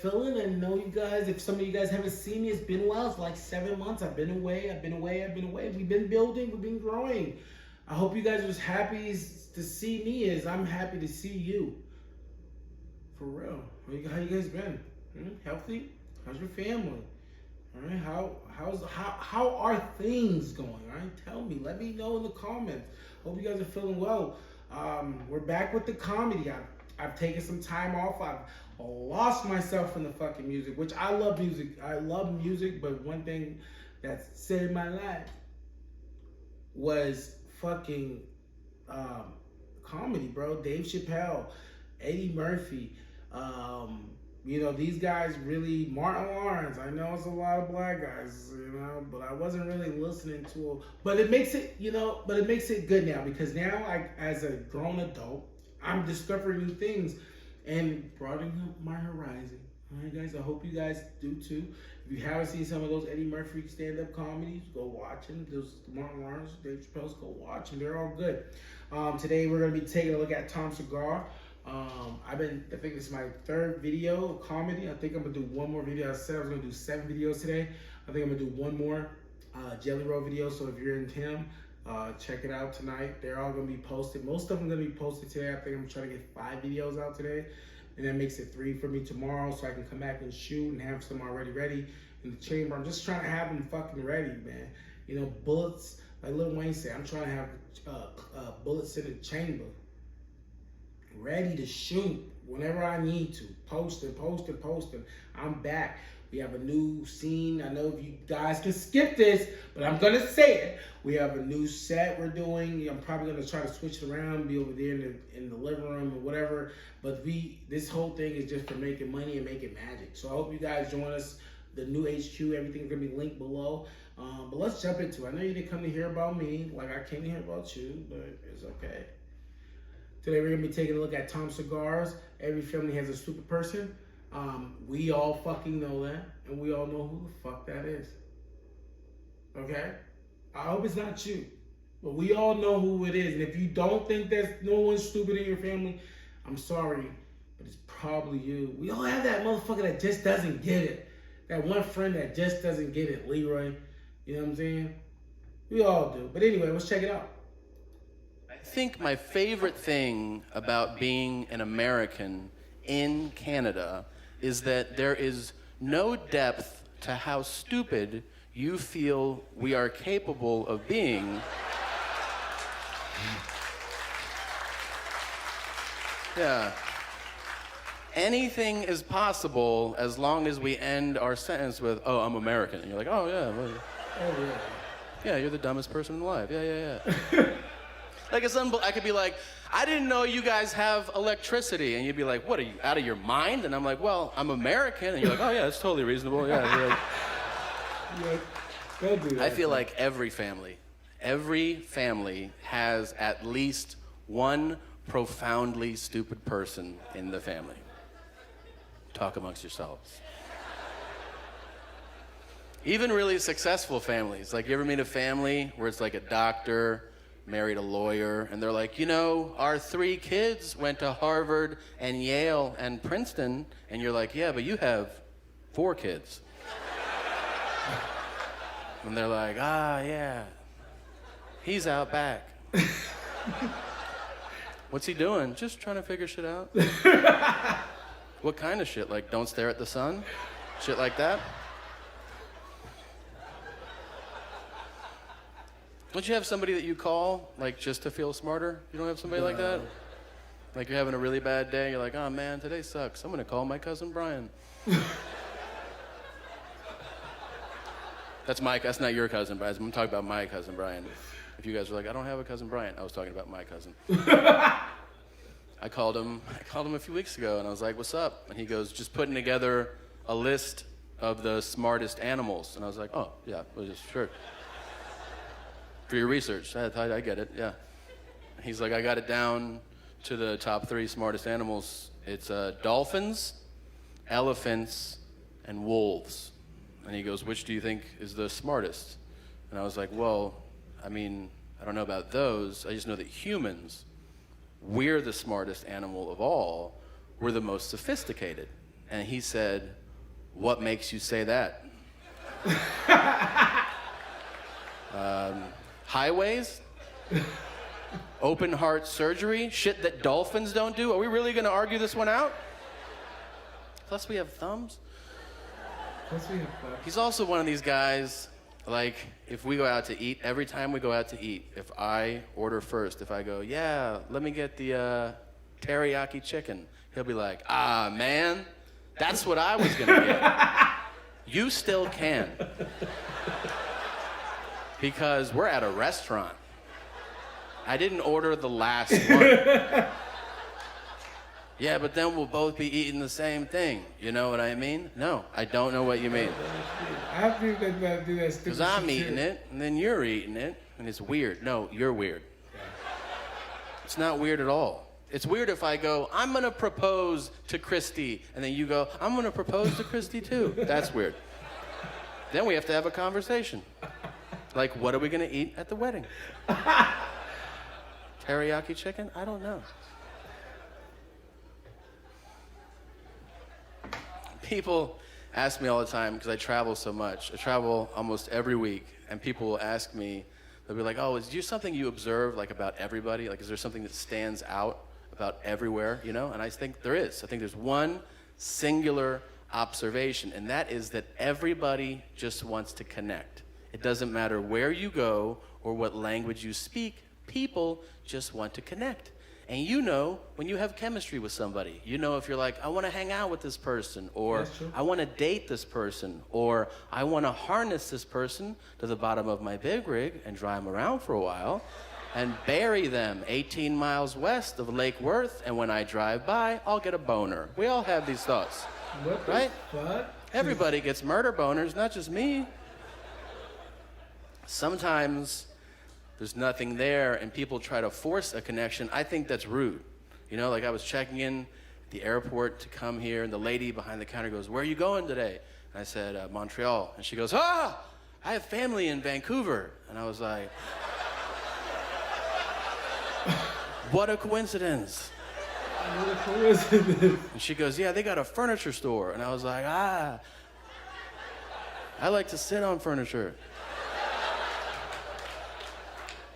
feeling? I know you guys, if some of you guys haven't seen me, it's been a while. It's like 7 months. I've been away. We've been building. We've been growing. I hope you guys are as happy to see me as I'm happy to see you. For real. How you guys been? Healthy? How's your family? All right. How are things going? All right. Tell me. Let me know in the comments. Hope you guys are feeling well. We're back with the comedy. I've taken some time off. I've lost myself in the fucking music, which I love music. But one thing that saved my life was fucking comedy, bro. Dave Chappelle, Eddie Murphy, these guys really, Martin Lawrence. I know it's a lot of black guys, but I wasn't really listening to them. But it makes it, good now, because now as a grown adult, I'm discovering new things and broadening up my horizon. All right, guys, I hope you guys do too. If you haven't seen some of those Eddie Murphy stand-up comedies, go watch them. Those Martin Lawrence, Dave Chappelle's, go watch them. They're all good. Today we're going to be taking a look at Tom Segura. I think this is my third video of comedy. I think I'm going to do one more video. I said I was going to do 7 videos today. I think I'm going to do one more Jelly Roll video. So if you're into him, check it out tonight. They're all going to be posted. Most of them are going to be posted today. I think I'm trying to get 5 videos out today. And that makes it 3 for me tomorrow, so I can come back and shoot and have some already ready in the chamber. I'm just trying to have them fucking ready, man. Bullets, like Lil Wayne said, I'm trying to have bullets in the chamber, ready to shoot whenever I need to. Posting. I'm back. We have a new scene. I know if you guys can skip this, but I'm going to say it. We have a new set we're doing. I'm probably going to try to switch it around, be over there in the living room or whatever. But this whole thing is just for making money and making magic. So I hope you guys join us. The new HQ, everything's going to be linked below. But let's jump into it. I know you didn't come to hear about me like I came to hear about you, but it's okay. Today we're going to be taking a look at Tom Segura's Every Family Has a Stupid Person. We all fucking know that, and we all know who the fuck that is. Okay? I hope it's not you, but we all know who it is. And if you don't think there's no one stupid in your family, I'm sorry, but it's probably you. We all have that motherfucker that just doesn't get it. That one friend that just doesn't get it, Leroy. You know what I'm saying? We all do. But anyway, let's check it out. I think my favorite thing about being an American in Canada is that there is no depth to how stupid you feel we are capable of being. Yeah. Anything is possible as long as we end our sentence with, "Oh, I'm American." And you're like, "Oh, yeah. Well, Oh, yeah. yeah, you're the dumbest person alive. Yeah. Like, I could be like, "I didn't know you guys have electricity." And you'd be like, "What, are you out of your mind?" And I'm like, "Well, I'm American." And you're like, "Oh, yeah, that's totally reasonable. Yeah." Yeah, don't do that. I feel like every family has at least one profoundly stupid person in the family. Talk amongst yourselves. Even really successful families. Like, you ever meet a family where it's like a doctor married a lawyer, and they're like, our 3 kids went to Harvard and Yale and Princeton, and you're like, "Yeah, but you have 4 kids." And they're like, "Yeah, he's out back." "What's he doing?" "Just trying to figure shit out." "What kind of shit? Like, don't stare at the sun? Shit like that?" Don't you have somebody that you call, like, just to feel smarter? You don't have somebody like that? Like, you're having a really bad day, you're like, "Oh, man, today sucks. I'm going to call my cousin Brian." That's not your cousin, Brian. I'm talking about my cousin Brian. If you guys are like, "I don't have a cousin Brian," I was talking about my cousin. I called him a few weeks ago, and I was like, "What's up?" And he goes, "Just putting together a list of the smartest animals." And I was like, "Oh, yeah, well, just sure. For your research." I get it, yeah. He's like, "I got it down to the top 3 smartest animals. It's dolphins, elephants, and wolves." And he goes, "Which do you think is the smartest?" And I was like, "Well, I don't know about those. I just know that humans, we're the smartest animal of all. We're the most sophisticated. And he said, "What makes you say that?" Highways? Open heart surgery? Shit that dolphins don't do? Are we really going to argue this one out? Plus we have thumbs. He's also one of these guys, like, if we go out to eat, every time we go out to eat, if I order first, if I go, yeah, let me get the teriyaki chicken, he'll be like, ah, man, that's what I was going to get. You still can. Because we're at a restaurant. I didn't order the last one. Yeah, but then we'll both be eating the same thing. You know what I mean? No, I don't know what you mean. I think that do that stupid Because I'm shit eating too. it, and then you're eating it, and it's weird. No, you're weird. It's not weird at all. It's weird if I go, I'm going to propose to Christy, and then you go, I'm going to propose to Christy too. That's weird. Then we have to have a conversation. Like, what are we going to eat at the wedding? Teriyaki chicken? I don't know. People ask me all the time, because I travel so much. I travel almost every week, and people will ask me, they'll be like, oh, is there something you observe, like, about everybody? Like, is there something that stands out about everywhere, you know? And I think there is. I think there's one singular observation, and that is that everybody just wants to connect. It doesn't matter where you go or what language you speak, people just want to connect. And you know when you have chemistry with somebody. You know if you're like, I want to hang out with this person, or I want to date this person, or I want to harness this person to the bottom of my big rig and drive them around for a while and bury them 18 miles west of Lake Worth, and when I drive by, I'll get a boner. We all have these thoughts, What the right? fuck? Everybody gets murder boners, not just me. Sometimes there's nothing there and people try to force a connection. I think that's rude. You know, like I was checking in at the airport to come here, and the lady behind the counter goes, where are you going today? And I said, Montreal. And she goes, I have family in Vancouver. And I was like, what a coincidence. What a coincidence. And she goes, yeah, they got a furniture store. And I was like, I like to sit on furniture.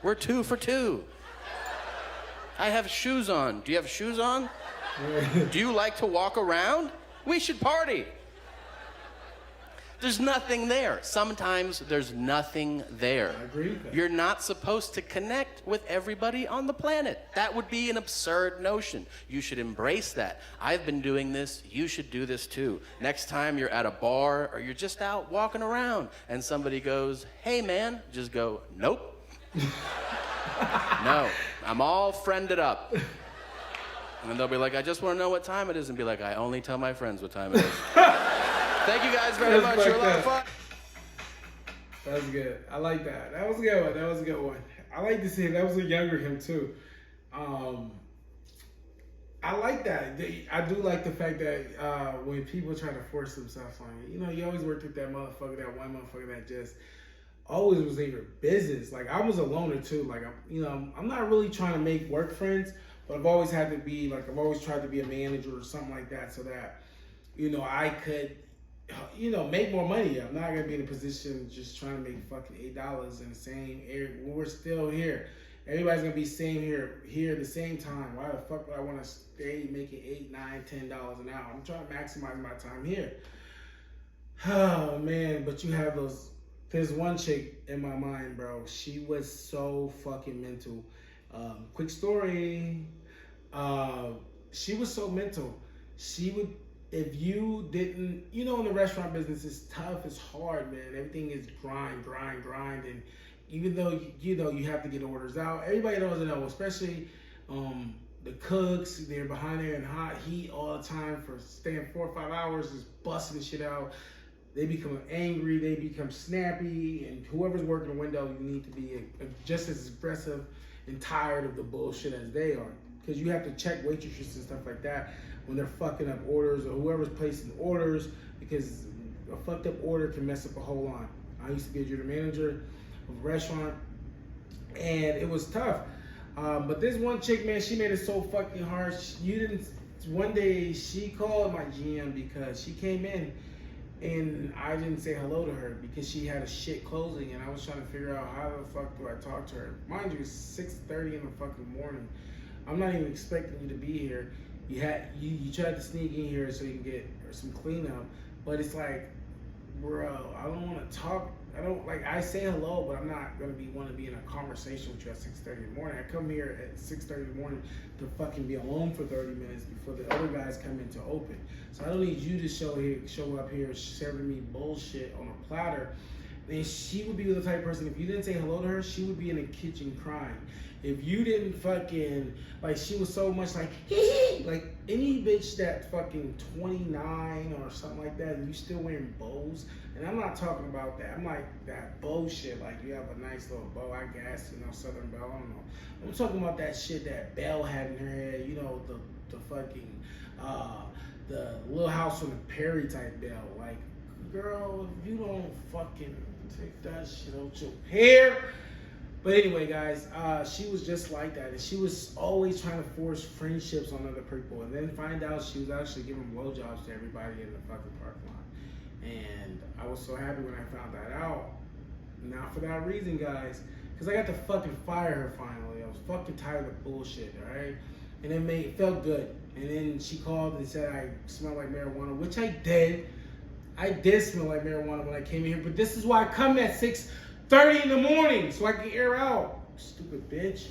We're 2 for 2. I have shoes on. Do you have shoes on? Do you like to walk around? We should party. There's nothing there. Sometimes there's nothing there. I agree with that. You're not supposed to connect with everybody on the planet. That would be an absurd notion. You should embrace that. I've been doing this. You should do this too. Next time you're at a bar or you're just out walking around and somebody goes, hey man, just go, nope. No, I'm all friended up. And then they'll be like, I just want to know what time it is, and be like, I only tell my friends what time it is. Thank you guys very much. You're a lot of fun. That was good. I like that. That was a good one. That was a good one. I like to see that was a younger him too. I like that. I do like the fact that when people try to force themselves on you, you know, you always worked with that motherfucker, that one motherfucker that just always was in your business. Like I was a loner too. Like I'm not really trying to make work friends, but I've always had to be like I've always tried to be a manager or something like that, so that I could make more money. I'm not gonna be in a position just trying to make fucking $8 in the same area when we're still here. Everybody's gonna be same here at the same time. Why the fuck would I want to stay making $8, $9, $10 an hour? I'm trying to maximize my time here. Oh man, but you have those. There's one chick in my mind, bro. She was so fucking mental. Quick story. She was so mental. She would, if you didn't, in the restaurant business, it's tough, it's hard, man. Everything is grind. And even though, you have to get orders out, everybody doesn't know, especially the cooks, they're behind there in hot heat all the time for staying 4 or 5 hours, just busting shit out. They become angry, they become snappy, and whoever's working the window, you need to be just as aggressive and tired of the bullshit as they are. Because you have to check waitresses and stuff like that when they're fucking up orders, or whoever's placing orders, because a fucked up order can mess up a whole line. I used to be a junior manager of a restaurant, and it was tough. But this one chick, man, she made it so fucking hard. You didn't one day she called my GM because she came in and I didn't say hello to her because she had a shit closing, and I was trying to figure out how the fuck do I talk to her. Mind you, it's 6:30 in the fucking morning. I'm not even expecting you to be here. You tried to sneak in here so you can get some cleanup, but it's like, bro, I don't want to talk. I don't like. I say hello, but I'm not gonna want to be in a conversation with you at 6:30 in the morning. I come here at 6:30 in the morning to fucking be alone for 30 minutes before the other guys come in to open. So I don't need you to show up here serving me bullshit on a platter. And she would be the type of person, if you didn't say hello to her, she would be in the kitchen crying. If you didn't fucking, like, she was so much like, hee, like any bitch that's fucking 29 or something like that and you still wearing bows, and I'm not talking about that. I'm like that bow shit, like you have a nice little bow, I guess, you know, Southern Belle, I don't know. I'm talking about that shit that Belle had in her head, you know, the fucking, the Little House on the Prairie type Belle. Like, girl, if you don't fucking take that shit out your hair. But anyway, guys, she was just like that, and she was always trying to force friendships on other people, and then find out she was actually giving blowjobs to everybody in the fucking parking lot. And I was so happy when I found that out. Not for that reason, guys, because I got to fucking fire her finally. I was fucking tired of bullshit, all right? And it felt good. And then she called and said I smelled like marijuana, which I did. I did smell like marijuana when I came in here, but this is why I come at 6:30 in the morning, so I can air out. Stupid bitch.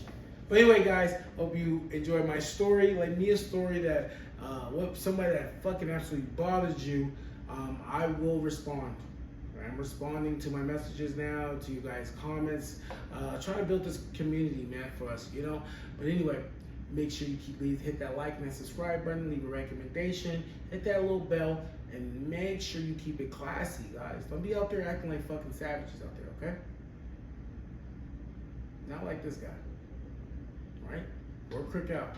But anyway, guys, hope you enjoyed my story. Like me, a story that somebody that fucking absolutely bothered you. I will respond. I'm responding to my messages now, to you guys' comments. Trying to build this community, man, for us, you know. But anyway, make sure you hit that like and that subscribe button, leave a recommendation, hit that little bell, and make sure you keep it classy, guys. Don't be out there acting like fucking savages out there, okay? Not like this guy, right? Or Crick out.